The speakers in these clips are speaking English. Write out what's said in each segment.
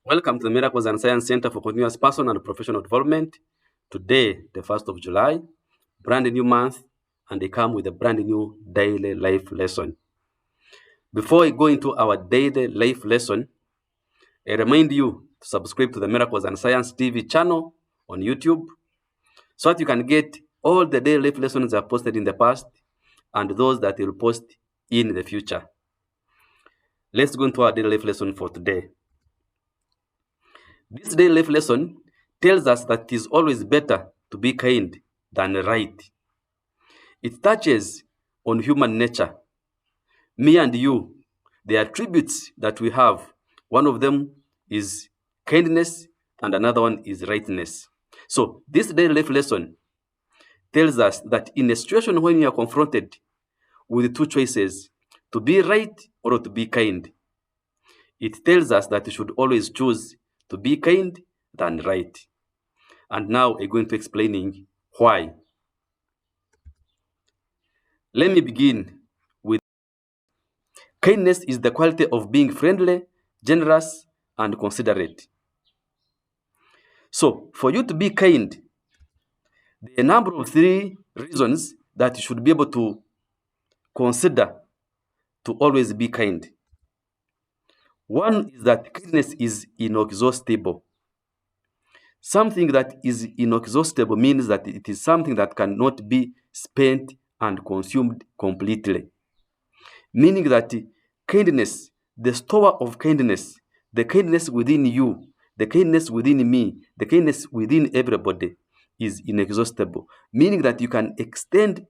Welcome to the Miracles and Science Center for Continuous Personal and Professional Development. Today, the 1st of July, brand new month, and they come with a brand new daily life lesson. Before we go into our daily life lesson, I remind you to subscribe to the Miracles and Science TV channel on YouTube so that you can get all the daily life lessons I've posted in the past and those that will post in the future. Let's go into our daily life lesson for today. This daily life lesson tells us that it is always better to be kind than right. It touches on human nature. Me and you, the attributes that we have, one of them is kindness and another one is rightness. So this daily life lesson tells us that in a situation when you are confronted with two choices, to be right or to be kind, it tells us that you should always choose to be kind than right. And now I'm going to explaining why. Let me begin with kindness is the quality of being friendly, generous, and considerate. So, for you to be kind, there are a number of 3 reasons that you should be able to consider to always be kind. One is that kindness is inexhaustible. Something that is inexhaustible means that it is something that cannot be spent and consumed completely. Meaning that kindness, the store of kindness, the kindness within you, the kindness within me, the kindness within everybody is inexhaustible. Meaning that you can extend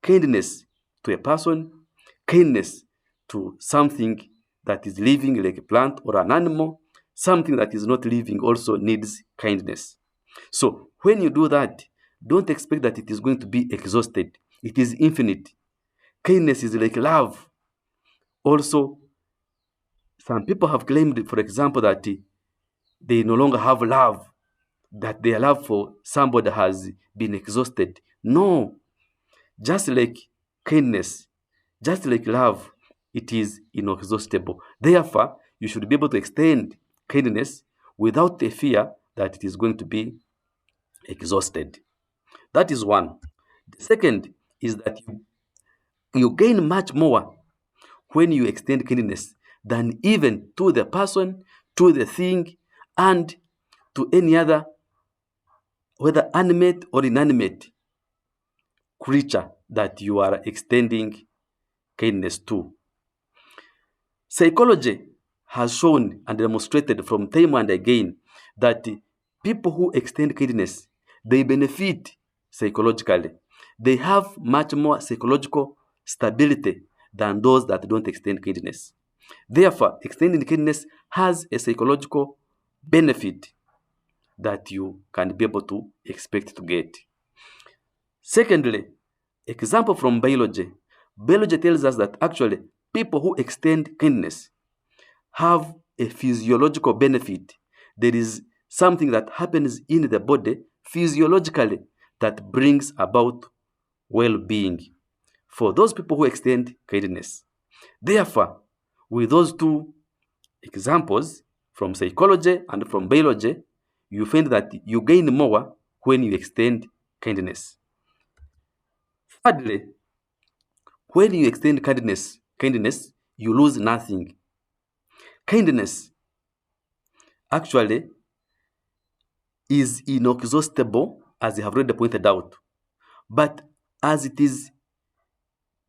kindness to a person, kindness to something that is living like a plant or an animal, something that is not living also needs kindness. So when you do that, don't expect that it is going to be exhausted. It is infinite. Kindness is like love. Also, some people have claimed, for example, that they no longer have love, that their love for somebody has been exhausted. No, just like kindness, just like love, it is inexhaustible. Therefore, you should be able to extend kindness without the fear that it is going to be exhausted. That is one. The second is that you gain much more when you extend kindness than even to the person, to the thing, and to any other, whether animate or inanimate creature that you are extending kindness to. Psychology has shown and demonstrated from time and again that people who extend kindness, they benefit psychologically. They have much more psychological stability than those that don't extend kindness. Therefore, extending kindness has a psychological benefit that you can be able to expect to get. Secondly, example from biology. Biology tells us that actually people who extend kindness have a physiological benefit. There is something that happens in the body physiologically that brings about well-being for those people who extend kindness. Therefore, with those two examples from psychology and from biology, you find that you gain more when you extend kindness. Thirdly, when you extend kindness, you lose nothing. Kindness actually is inexhaustible, as I have already pointed out. But as it is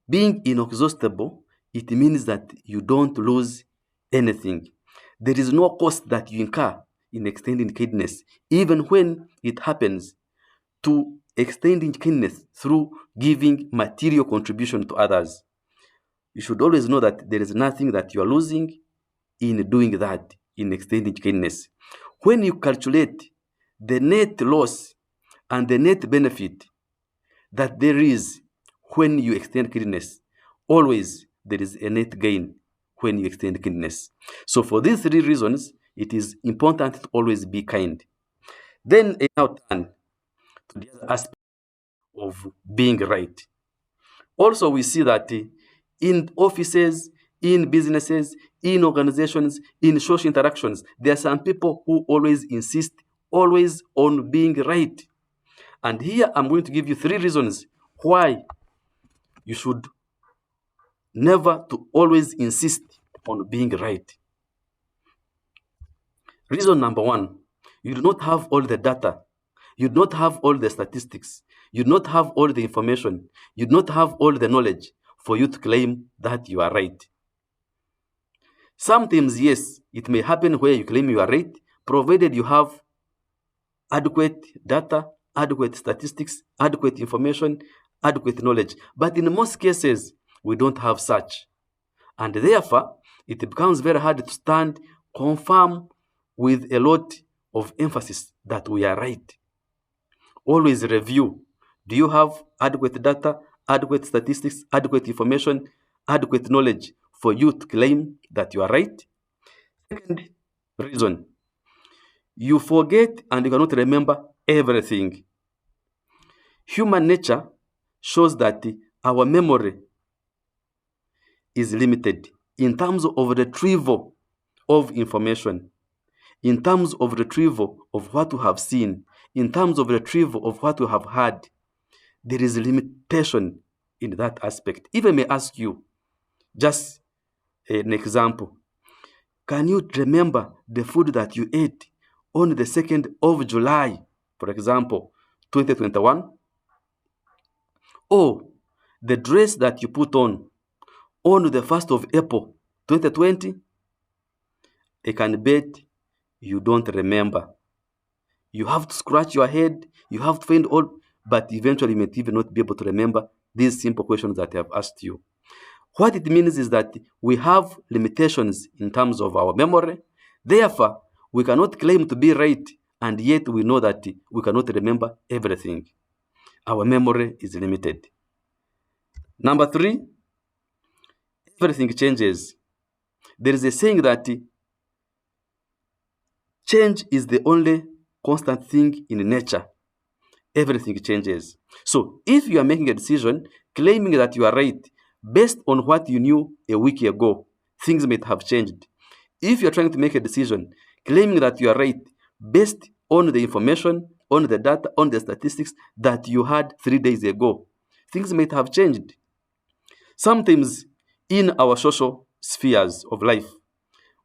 being inexhaustible, it means that you don't lose anything. There is no cost that you incur in extending kindness, even when it happens to extending kindness through giving material contribution to others. You should always know that there is nothing that you are losing in doing that, in extending kindness. When you calculate the net loss and the net benefit that there is when you extend kindness, always there is a net gain when you extend kindness. So for these 3 reasons, it is important to always be kind. Then I now turn to the other aspect of being right. Also, we see that in offices, in businesses, in organizations, in social interactions. There are some people who always insist always on being right. And here I'm going to give you 3 reasons why you should never to always insist on being right. Reason number 1, you do not have all the data. You do not have all the statistics. You do not have all the information. You do not have all the knowledge for you to claim that you are right. Sometimes, yes, it may happen where you claim you are right, provided you have adequate data, adequate statistics, adequate information, adequate knowledge. But in most cases, we don't have such. And therefore, it becomes very hard to stand confirm with a lot of emphasis that we are right. Always review. Do you have adequate data, adequate statistics, adequate information, adequate knowledge for you to claim that you are right? Second reason, you forget and you cannot remember everything. Human nature shows that our memory is limited in terms of retrieval of information, in terms of retrieval of what we have seen, in terms of retrieval of what we have heard. There is a limitation in that aspect. If I may ask you, just an example, can you remember the food that you ate on the 2nd of July, for example, 2021? Or the dress that you put on the 1st of April, 2020? I can bet you don't remember. You have to scratch your head, you have to find all, but eventually you may even not be able to remember these simple questions that I have asked you. What it means is that we have limitations in terms of our memory. Therefore, we cannot claim to be right, and yet we know that we cannot remember everything. Our memory is limited. Number 3, everything changes. There is a saying that change is the only constant thing in nature. Everything changes. So if you are making a decision claiming that you are right based on what you knew a week ago, things might have changed. If you are trying to make a decision claiming that you are right based on the information, on the data, on the statistics that you had 3 days ago, things might have changed. Sometimes in our social spheres of life,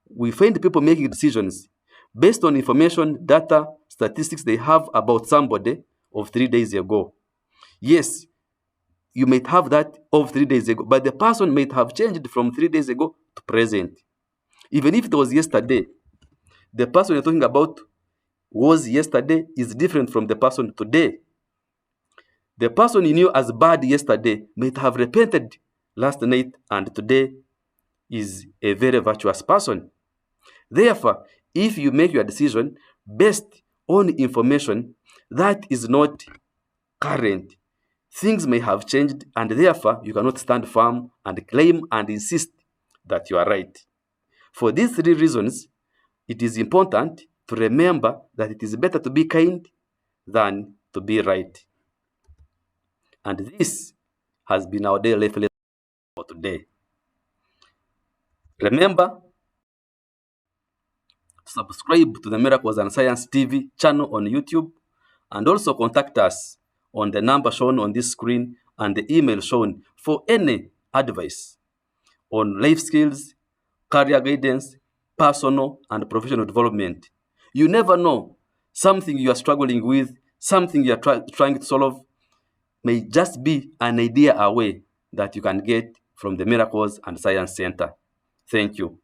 we find people making decisions based on information, data, statistics they have about somebody of 3 days ago. Yes, you might have that of 3 days ago, but the person might have changed from 3 days ago to present. Even if it was yesterday, the person you're talking about was yesterday is different from the person today. The person you knew as bad yesterday might have repented last night and today is a very virtuous person. Therefore, if you make your decision based on information that is not current, things may have changed, and therefore you cannot stand firm and claim and insist that you are right. For these 3 reasons, it is important to remember that it is better to be kind than to be right. And this has been our daily life lesson for today. Remember, subscribe to the Miracles and Science TV channel on YouTube, and also contact us on the number shown on this screen and the email shown for any advice on life skills, career guidance, personal and professional development. You never know, something you are struggling with, something you are trying to solve may just be an idea away that you can get from the Miracles and Science Center. Thank you.